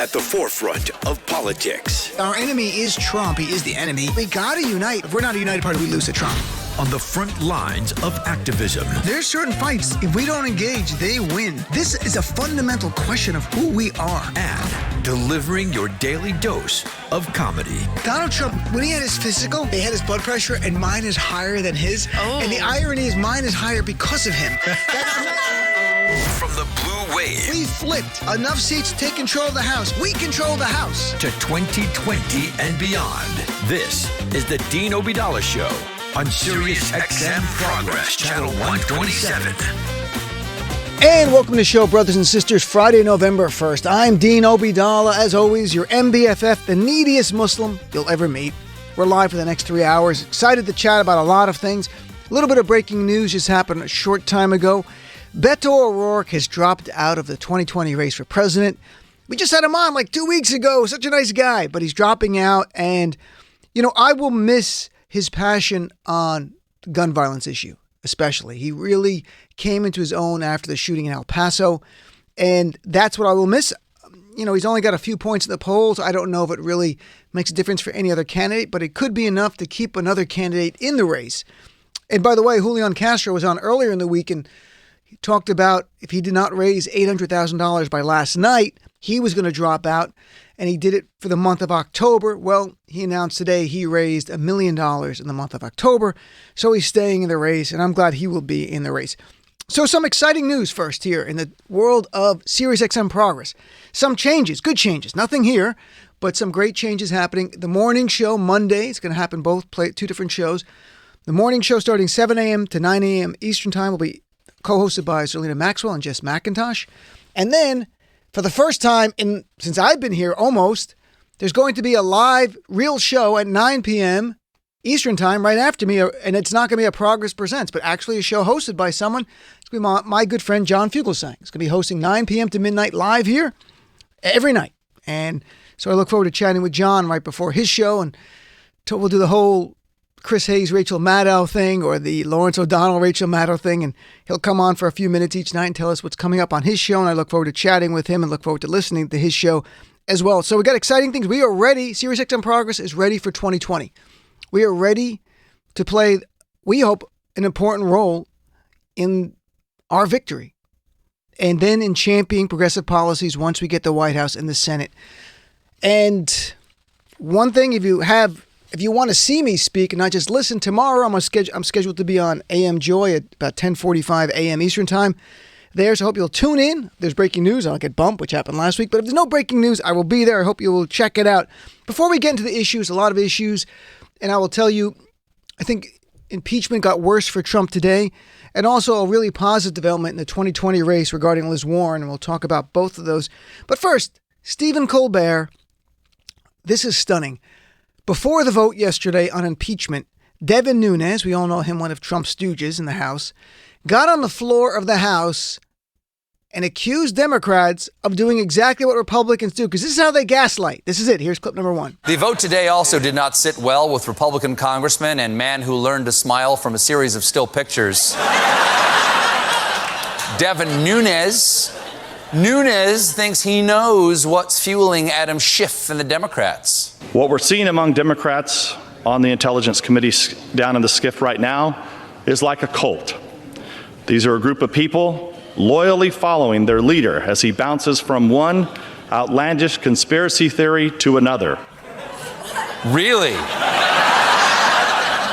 at the forefront of politics. Our enemy is Trump. He is the enemy. We gotta unite. If we're not a united party, we lose to Trump. On the front lines of activism. There's certain fights, if we don't engage, they win. This is a fundamental question of who we are. And delivering your daily dose of comedy. Donald Trump, when he had his physical, they had his blood pressure, and mine is higher than his. Oh. And the irony is mine is higher because of him. From the blue wave. We flipped. Enough seats to take control of the House. We control the House. To 2020 and beyond. This is the Dean Obeidallah Show on Sirius XM Progress, Channel 127. And welcome to the show, brothers and sisters. Friday, November 1st. I'm Dean Obeidallah. As always, your MBFF, the neediest Muslim you'll ever meet. We're live for the next 3 hours. Excited to chat about a lot of things. A little bit of breaking news just happened a short time ago. Beto O'Rourke has dropped out of the 2020 race for president. We just had him on like 2 weeks ago. Such a nice guy, but he's dropping out. And, you know, I will miss his passion on the gun violence issue, especially. He really came into his own after the shooting in El Paso. And that's what I will miss. You know, he's only got a few points in the polls. I don't know if it really makes a difference for any other candidate, but it could be enough to keep another candidate in the race. And by the way, Julian Castro was on earlier in the week and he talked about if he did not raise $800,000 by last night, he was going to drop out, and he did it for the month of October. Well, he announced today he raised $1 million in the month of October, so he's staying in the race, and I'm glad he will be in the race. So some exciting news first here in the world of Sirius XM Progress. Some changes, good changes, nothing here, but some great changes happening. The morning show, Monday, it's going to happen two different shows. The morning show starting 7 a.m. to 9 a.m. Eastern Time will be co-hosted by Zerlina Maxwell and Jess McIntosh. And then, for the first time since I've been here almost, there's going to be a live, real show at 9 p.m. Eastern Time right after me. And it's not going to be a Progress Presents, but actually a show hosted by someone. It's going to be my good friend John Fugelsang. It's going to be hosting 9 p.m. to midnight live here every night. And so I look forward to chatting with John right before his show. And we'll do the whole Chris Hayes, Rachel Maddow thing, or the Lawrence O'Donnell, Rachel Maddow thing, and he'll come on for a few minutes each night and tell us what's coming up on his show, and I look forward to chatting with him and look forward to listening to his show as well. So we got exciting things. We are ready. Sirius XM Progress is ready for 2020. We are ready to play, we hope, an important role in our victory, and then in championing progressive policies once we get the White House and the Senate. And one thing, if you want to see me speak and not just listen, tomorrow I'm scheduled to be on AM Joy at about 10:45 a.m. Eastern Time there, so I hope you'll tune in. If there's breaking news, I'll get bumped, which happened last week, but if there's no breaking news, I will be there. I hope you will check it out. Before we get into the issues, a lot of issues, and I will tell you, I think impeachment got worse for Trump today, and also a really positive development in the 2020 race regarding Liz Warren, and we'll talk about both of those. But first, Stephen Colbert, this is stunning. Before the vote yesterday on impeachment, Devin Nunes, we all know him, one of Trump's stooges in the House, got on the floor of the House and accused Democrats of doing exactly what Republicans do, because this is how they gaslight. This is it. Here's clip number one. The vote today also did not sit well with Republican congressman and man who learned to smile from a series of still pictures. Devin Nunes thinks he knows what's fueling Adam Schiff and the Democrats. What we're seeing among Democrats on the Intelligence Committee down in the SCIF right now is like a cult. These are a group of people loyally following their leader as he bounces from one outlandish conspiracy theory to another. Really?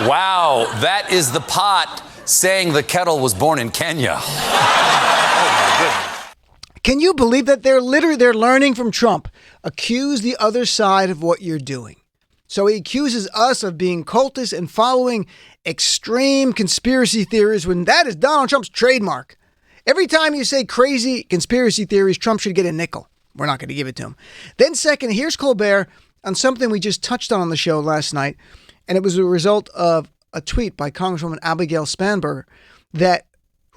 Wow, that is the pot saying the kettle was born in Kenya. Can you believe that they're learning from Trump? Accuse the other side of what you're doing. So he accuses us of being cultists and following extreme conspiracy theories when that is Donald Trump's trademark. Every time you say crazy conspiracy theories, Trump should get a nickel. We're not going to give it to him. Then second, here's Colbert on something we just touched on the show last night, and it was a result of a tweet by Congresswoman Abigail Spanberger that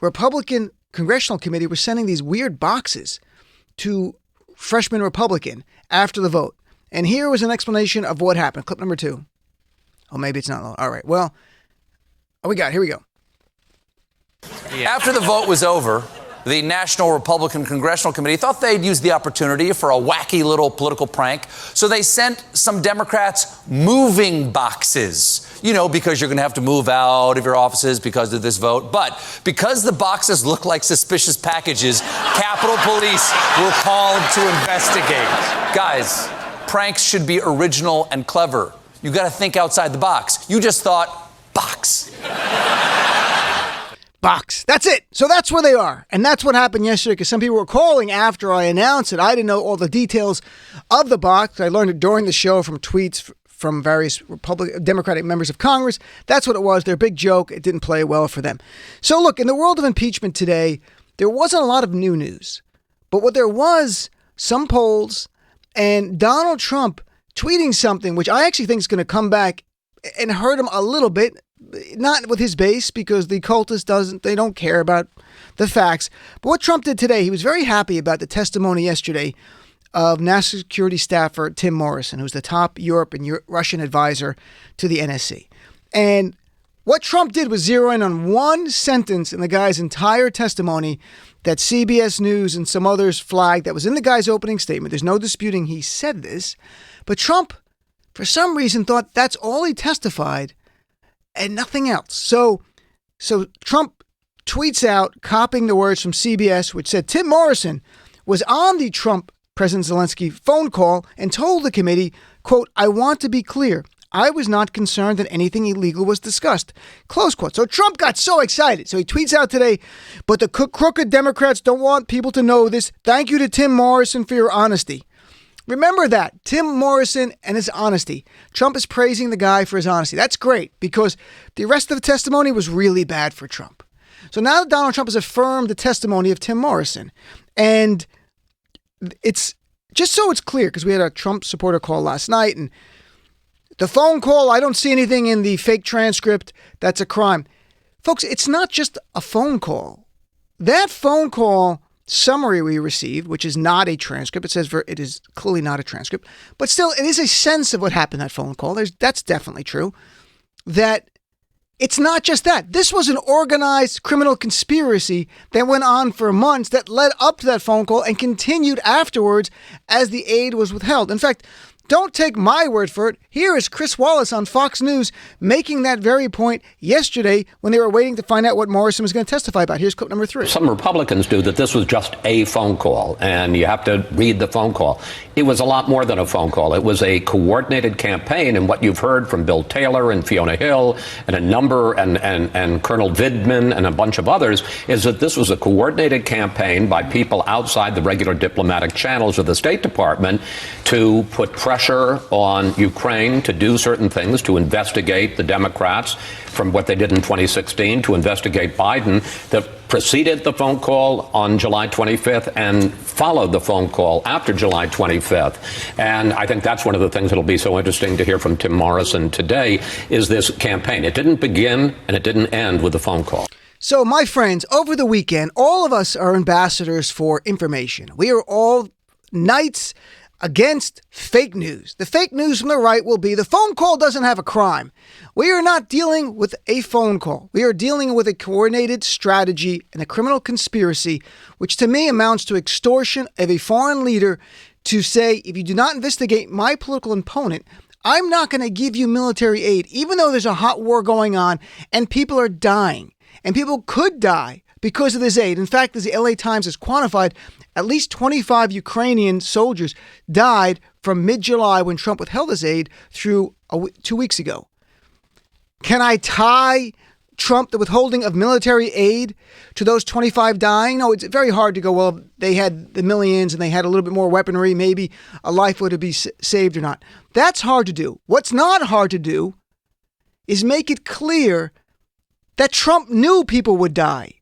Republican Congressional Committee was sending these weird boxes to freshman Republican after the vote. And here was an explanation of what happened. Clip number 2. Oh, maybe it's not low. All right. Well, here we go. After the vote was over, the National Republican Congressional Committee thought they'd use the opportunity for a wacky little political prank. So they sent some Democrats moving boxes, because you're going to have to move out of your offices because of this vote. But because the boxes look like suspicious packages, Capitol Police were called to investigate. Guys, pranks should be original and clever. You got to think outside the box. You just thought, box. Box. That's it. So that's where they are. And that's what happened yesterday, because some people were calling after I announced it. I didn't know all the details of the box. I learned it during the show from tweets from various Democratic members of Congress. That's what it was. Their big joke. It didn't play well for them. So look, in the world of impeachment today, there wasn't a lot of new news. But what there was, some polls and Donald Trump tweeting something, which I actually think is going to come back and hurt him a little bit. Not with his base, because the cultists they don't care about the facts. But what Trump did today, he was very happy about the testimony yesterday of national security staffer Tim Morrison, who's the top Europe and Russian advisor to the NSC. And what Trump did was zero in on one sentence in the guy's entire testimony that CBS News and some others flagged that was in the guy's opening statement. There's no disputing he said this. But Trump, for some reason, thought that's all he testified and nothing else. So Trump tweets out, copying the words from CBS, which said Tim Morrison was on the Trump President Zelensky phone call and told the committee, quote, "I want to be clear. I was not concerned that anything illegal was discussed," close quote. So Trump got so excited. So he tweets out today, "But the crooked Democrats don't want people to know this. Thank you to Tim Morrison for your honesty." Remember that, Tim Morrison and his honesty. Trump is praising the guy for his honesty. That's great, because the rest of the testimony was really bad for Trump. So now Donald Trump has affirmed the testimony of Tim Morrison. And it's just so it's clear, because we had a Trump supporter call last night, and the phone call, I don't see anything in the fake transcript. That's a crime. Folks, it's not just a phone call. That phone call summary we received, which is not a transcript. It says it is clearly not a transcript, but still it is a sense of what happened in that phone call. That's definitely true. That it's not just that. This was an organized criminal conspiracy that went on for months that led up to that phone call and continued afterwards as the aid was withheld. In fact, don't take my word for it. Here is Chris Wallace on Fox News making that very point yesterday when they were waiting to find out what Morrison was going to testify about. Here's clip number 3. Some Republicans do that this was just a phone call, and you have to read the phone call. It was a lot more than a phone call. It was a coordinated campaign, and what you've heard from Bill Taylor and Fiona Hill and a number and Colonel Vidman and a bunch of others is that this was a coordinated campaign by people outside the regular diplomatic channels of the State Department to put pressure on Ukraine to do certain things, to investigate the Democrats from what they did in 2016, to investigate Biden, that preceded the phone call on July 25th and followed the phone call after July 25th. And I think that's one of the things that'll be so interesting to hear from Tim Morrison today is this campaign. It didn't begin and it didn't end with the phone call. So, my friends, over the weekend, all of us are ambassadors for information. We are all knights against fake news. The fake news from the right will be the phone call doesn't have a crime. We are not dealing with a phone call. We are dealing with a coordinated strategy and a criminal conspiracy, which to me amounts to extortion of a foreign leader to say, if you do not investigate my political opponent, I'm not going to give you military aid, even though there's a hot war going on and people are dying and people could die because of this aid. In fact, as the LA Times has quantified, at least 25 Ukrainian soldiers died from mid-July when Trump withheld his aid through 2 weeks ago. Can I tie Trump, the withholding of military aid, to those 25 dying? No, it's very hard to go, well, they had the millions and they had a little bit more weaponry. Maybe a life would have been saved or not. That's hard to do. What's not hard to do is make it clear that Trump knew people would die.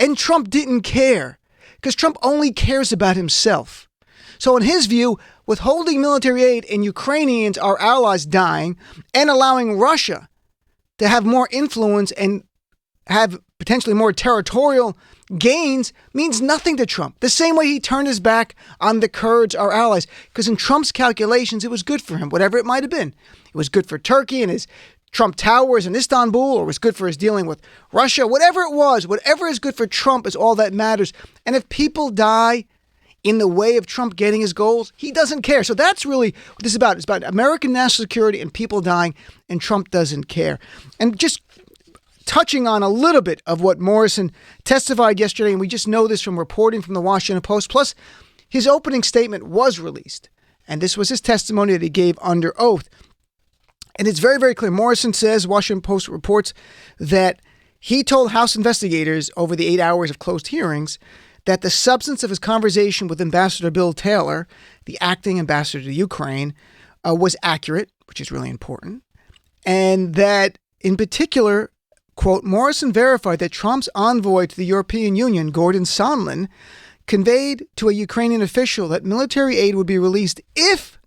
And Trump didn't care, because Trump only cares about himself. So in his view, withholding military aid and Ukrainians, our allies, dying, and allowing Russia to have more influence and have potentially more territorial gains means nothing to Trump. The same way he turned his back on the Kurds, our allies, because in Trump's calculations, it was good for him, whatever it might have been. It was good for Turkey and his Trump Towers in Istanbul, or was good for his dealing with Russia. Whatever it was, whatever is good for Trump is all that matters. And if people die in the way of Trump getting his goals, he doesn't care. So that's really what this is about. It's about American national security and people dying, and Trump doesn't care. And just touching on a little bit of what Morrison testified yesterday, and we just know this from reporting from the Washington Post, plus his opening statement was released. And this was his testimony that he gave under oath. And it's very, very clear. Morrison says, Washington Post reports, that he told House investigators over the 8 hours of closed hearings that the substance of his conversation with Ambassador Bill Taylor, the acting ambassador to Ukraine, was accurate, which is really important. And that, in particular, quote, Morrison verified that Trump's envoy to the European Union, Gordon Sondland, conveyed to a Ukrainian official that military aid would be released if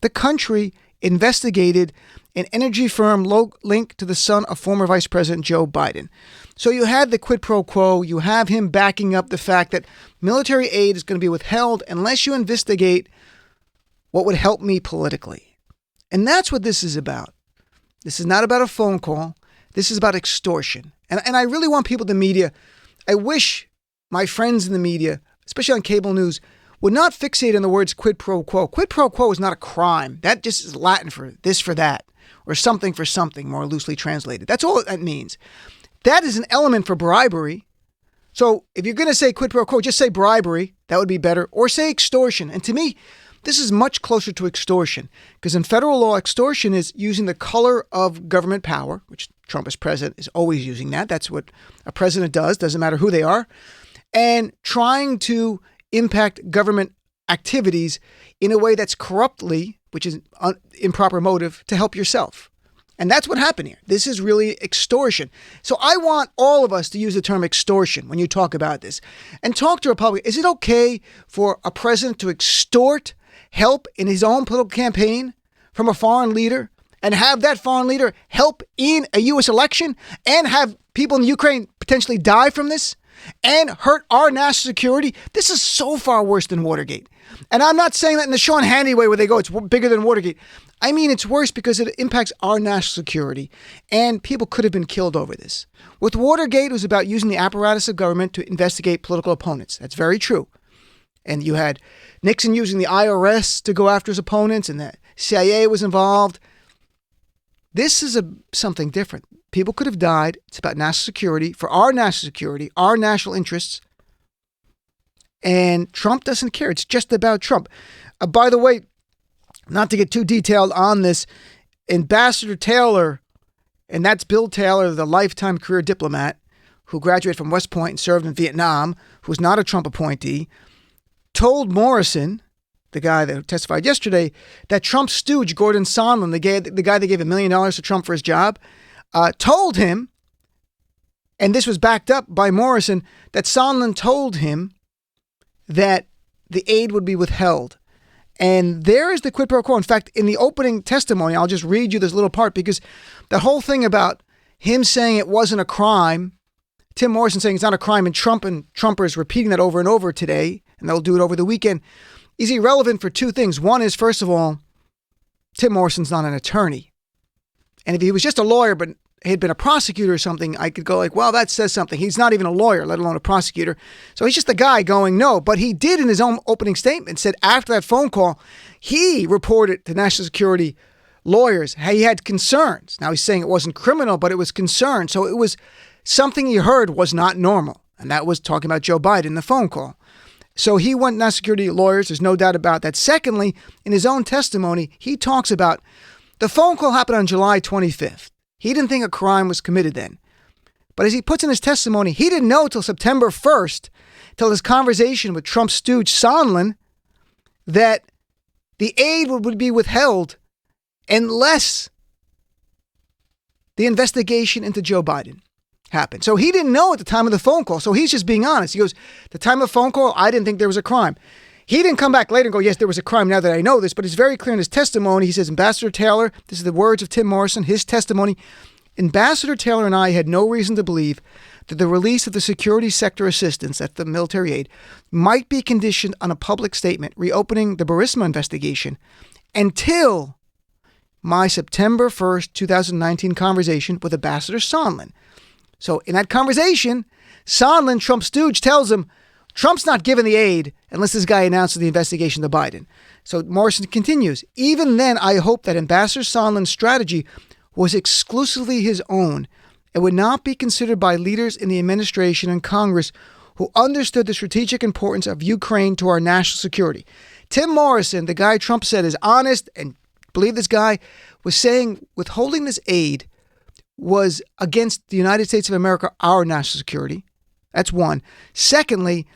the country investigated an energy firm linked to the son of former Vice President Joe Biden. So you had the quid pro quo. You have him backing up the fact that military aid is going to be withheld unless you investigate what would help me politically. And that's what this is about. This is not about a phone call. This is about extortion. And I really want people in the media, I wish my friends in the media, especially on cable news, would not fixate on the words quid pro quo. Quid pro quo is not a crime. That just is Latin for this for that, or something for something, more loosely translated. That's all that means. That is an element for bribery. So if you're going to say quid pro quo, just say bribery. That would be better. Or say extortion. And to me, this is much closer to extortion, because in federal law, extortion is using the color of government power, which Trump as president is always using that. That's what a president does. Doesn't matter who they are. And trying to impact government activities in a way that's corruptly, which is improper motive, to help yourself. And that's what happened here. This is really extortion. So I want all of us to use the term extortion when you talk about this, and talk to Republicans. Is it okay for a president to extort help in his own political campaign from a foreign leader, and have that foreign leader help in a U.S. election, and have people in Ukraine potentially die from this and hurt our national security? This is so far worse than Watergate. And I'm not saying that in the Sean Hannity way where they go, it's bigger than Watergate. I mean, it's worse because it impacts our national security, and people could have been killed over this. With Watergate, it was about using the apparatus of government to investigate political opponents. That's very true. And you had Nixon using the IRS to go after his opponents, and the CIA was involved. This is something different. People could have died. It's about national security, for our national security, our national interests. And Trump doesn't care. It's just about Trump. By the way, not to get too detailed on this, Ambassador Taylor, and that's Bill Taylor, the lifetime career diplomat who graduated from West Point and served in Vietnam, who's not a Trump appointee, told Morrison, the guy that testified yesterday, that Trump's stooge, Gordon Sondland, the guy that gave $1 million to Trump for his job, told him, and this was backed up by Morrison, that Sondland told him that the aid would be withheld. And there is the quid pro quo. In fact, in the opening testimony, I'll just read you this little part, because the whole thing about him saying it wasn't a crime, Tim Morrison saying it's not a crime, and Trump and Trumpers repeating that over and over today, and they'll do it over the weekend, is irrelevant for two things. One is, first of all, Tim Morrison's not an attorney. And if he was just a lawyer, but had been a prosecutor or something, I could go like, well, that says something. He's not even a lawyer, let alone a prosecutor. So he's just a guy going, no. But he did in his own opening statement, said after that phone call, he reported to national security lawyers, he had concerns. Now he's saying it wasn't criminal, but it was concern. So it was something he heard was not normal. And that was talking about Joe Biden in the phone call. So he went to national security lawyers. There's no doubt about that. Secondly, in his own testimony, he talks about the phone call happened on July 25th. He didn't think a crime was committed then. But as he puts in his testimony, he didn't know till September 1st, till his conversation with Trump's stooge Sondland, that the aid would be withheld unless the investigation into Joe Biden happened. So he didn't know at the time of the phone call. So he's just being honest. He goes, the time of the phone call, I didn't think there was a crime. He didn't come back later and go, yes, there was a crime now that I know this, but it's very clear in his testimony. He says, Ambassador Taylor, this is the words of Tim Morrison, his testimony, Ambassador Taylor and I had no reason to believe that the release of the security sector assistance, that's the military aid, might be conditioned on a public statement reopening the Burisma investigation until my September 1st, 2019 conversation with Ambassador Sondland. So in that conversation, Sondland, Trump's stooge, tells him Trump's not giving the aid unless this guy announces the investigation to Biden. So Morrison continues, even then, I hope that Ambassador Sondland's strategy was exclusively his own and would not be considered by leaders in the administration and Congress who understood the strategic importance of Ukraine to our national security. Tim Morrison, the guy Trump said is honest, and believe this guy, was saying withholding this aid was against the United States of America, our national security. That's one. Secondly,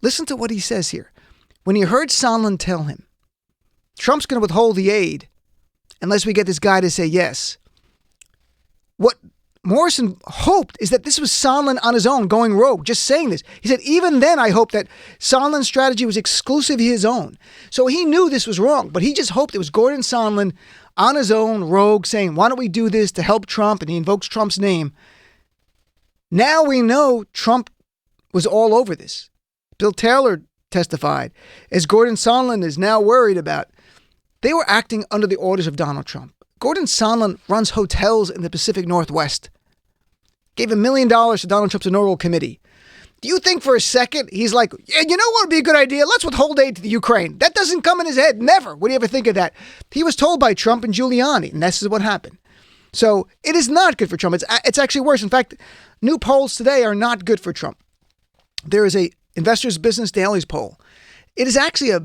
listen to what he says here. When he heard Sondland tell him, Trump's going to withhold the aid unless we get this guy to say yes, what Morrison hoped is that this was Sondland on his own going rogue, just saying this. He said, even then, I hope that Sondland's strategy was exclusively his own. So he knew this was wrong, but he just hoped it was Gordon Sondland on his own, rogue, saying, why don't we do this to help Trump? And he invokes Trump's name. Now we know Trump was all over this. Bill Taylor testified, as Gordon Sondland is now worried about. They were acting under the orders of Donald Trump. Gordon Sondland runs hotels in the Pacific Northwest. Gave $1 million to Donald Trump's inaugural committee. Do you think for a second he's like, yeah, you know what would be a good idea? Let's withhold aid to the Ukraine. That doesn't come in his head. Never would he ever think of that. He was told by Trump and Giuliani, and this is what happened. So it is not good for Trump. It's actually worse. In fact, new polls today are not good for Trump. There is a Investors Business Daily's poll. It is actually a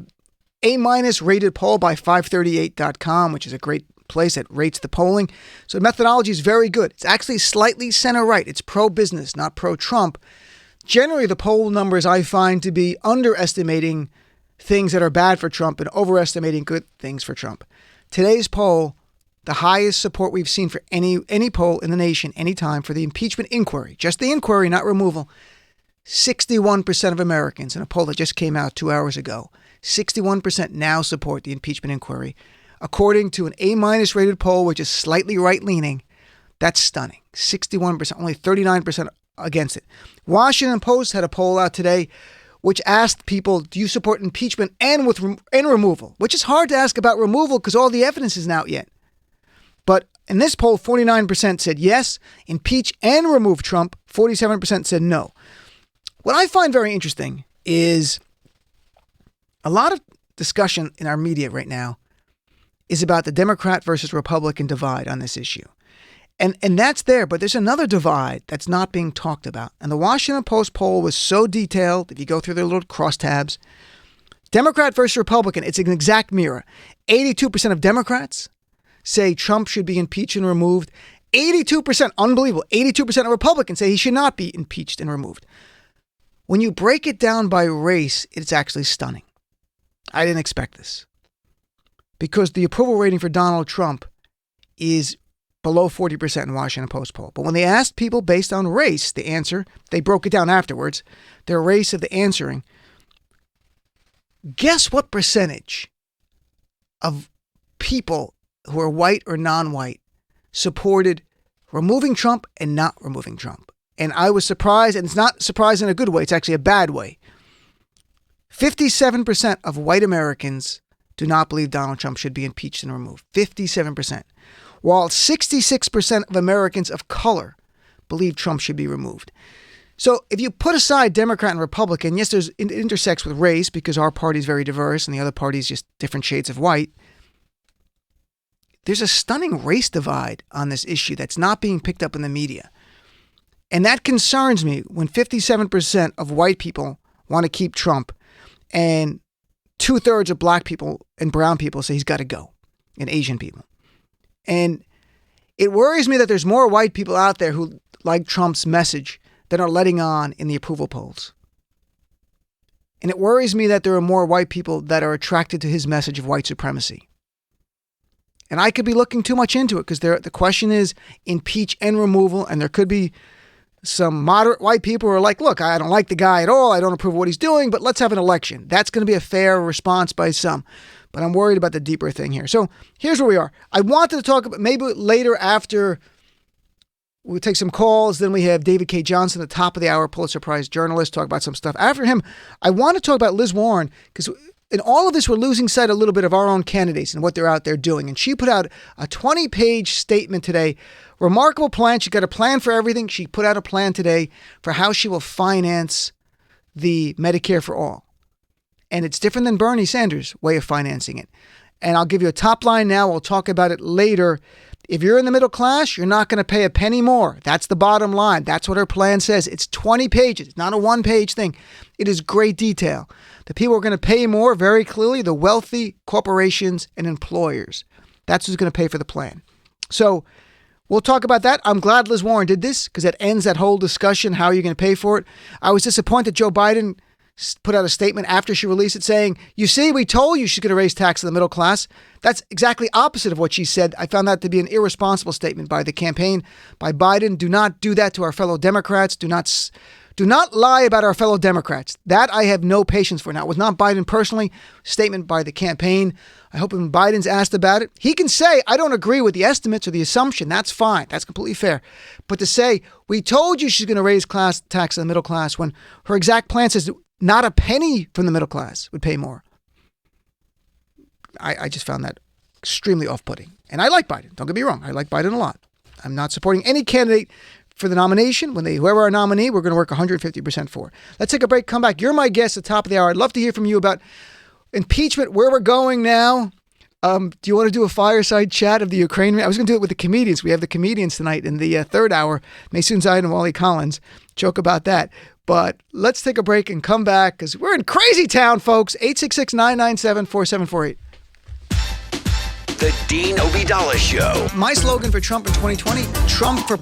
A- rated poll by 538.com, which is a great place that rates the polling. So the methodology is very good. It's actually slightly center-right. It's pro-business, not pro-Trump. Generally, the poll numbers I find to be underestimating things that are bad for Trump and overestimating good things for Trump. Today's poll, the highest support we've seen for any poll in the nation, anytime, for the impeachment inquiry, just the inquiry, not removal, 61% of Americans in a poll that just came out 2 hours ago, 61% now support the impeachment inquiry. According to an A- rated poll, which is slightly right-leaning, that's stunning. 61%, only 39% against it. Washington Post had a poll out today which asked people, do you support impeachment and removal? Which is hard to ask about removal because all the evidence isn't out yet. But in this poll, 49% said yes, impeach and remove Trump. 47% said no. What I find very interesting is a lot of discussion in our media right now is about the Democrat versus Republican divide on this issue. And that's there, but there's another divide that's not being talked about. And the Washington Post poll was so detailed, if you go through their little crosstabs, Democrat versus Republican, it's an exact mirror. 82% of Democrats say Trump should be impeached and removed. 82%, unbelievable, 82% of Republicans say he should not be impeached and removed. When you break it down by race, it's actually stunning. I didn't expect this. Because the approval rating for Donald Trump is below 40% in Washington Post poll. But when they asked people based on race, the answer, they broke it down afterwards, their race of the answering. Guess what percentage of people who are white or non-white supported removing Trump and not removing Trump? And I was surprised, and it's not surprised in a good way, it's actually a bad way. 57% of white Americans do not believe Donald Trump should be impeached and removed. 57%. While 66% of Americans of color believe Trump should be removed. So if you put aside Democrat and Republican, yes, it intersects with race because our party is very diverse and the other party is just different shades of white. There's a stunning race divide on this issue that's not being picked up in the media. And that concerns me when 57% of white people want to keep Trump and 2/3 of black people and brown people say he's got to go, and Asian people. And it worries me that there's more white people out there who like Trump's message than are letting on in the approval polls. And it worries me that there are more white people that are attracted to his message of white supremacy. And I could be looking too much into it because the question is impeach and removal, and there could be some moderate white people who are like, look, I don't like the guy at all. I don't approve of what he's doing, but let's have an election. That's going to be a fair response by some. But I'm worried about the deeper thing here. So here's where we are. I wanted to talk about maybe later after we'll take some calls. Then we have David K. Johnson, the top of the hour Pulitzer Prize journalist, talk about some stuff. After him, I want to talk about Liz Warren because in all of this, we're losing sight a little bit of our own candidates and what they're out there doing. And she put out a 20-page statement today. Remarkable plan. She got a plan for everything. She put out a plan today for how she will finance the Medicare for all. And it's different than Bernie Sanders' way of financing it. And I'll give you a top line now. We'll talk about it later. If you're in the middle class, you're not going to pay a penny more. That's the bottom line. That's what her plan says. It's 20 pages. It's not a one-page thing. It is great detail. The people who are going to pay more, very clearly, the wealthy corporations and employers. That's who's going to pay for the plan. So we'll talk about that. I'm glad Liz Warren did this because it ends that whole discussion. How are you going to pay for it? I was disappointed Joe Biden put out a statement after she released it saying, you see, we told you she's going to raise taxes on the middle class. That's exactly opposite of what she said. I found that to be an irresponsible statement by the campaign, by Biden. Do not do that to our fellow Democrats. Do not lie about our fellow Democrats. That I have no patience for. Now, it was not Biden personally, statement by the campaign. I hope when Biden's asked about it, he can say, I don't agree with the estimates or the assumption. That's fine. That's completely fair. But to say, we told you she's going to raise tax on the middle class when her exact plan says not a penny from the middle class would pay more. I just found that extremely off-putting. And I like Biden. Don't get me wrong. I like Biden a lot. I'm not supporting any candidate for the nomination. Whoever our nominee, we're going to work 150% for. Let's take a break. Come back. You're my guest at the top of the hour. I'd love to hear from you about impeachment, where we're going now. Do you want to do a fireside chat of the Ukraine? I was going to do it with the comedians. We have the comedians tonight in the third hour. Maysoon Zayed and Wally Collins. Joke about that. But let's take a break and come back because we're in crazy town, folks. 866-997-4748. The Dean Obeidallah Show. My slogan for Trump in 2020, Trump for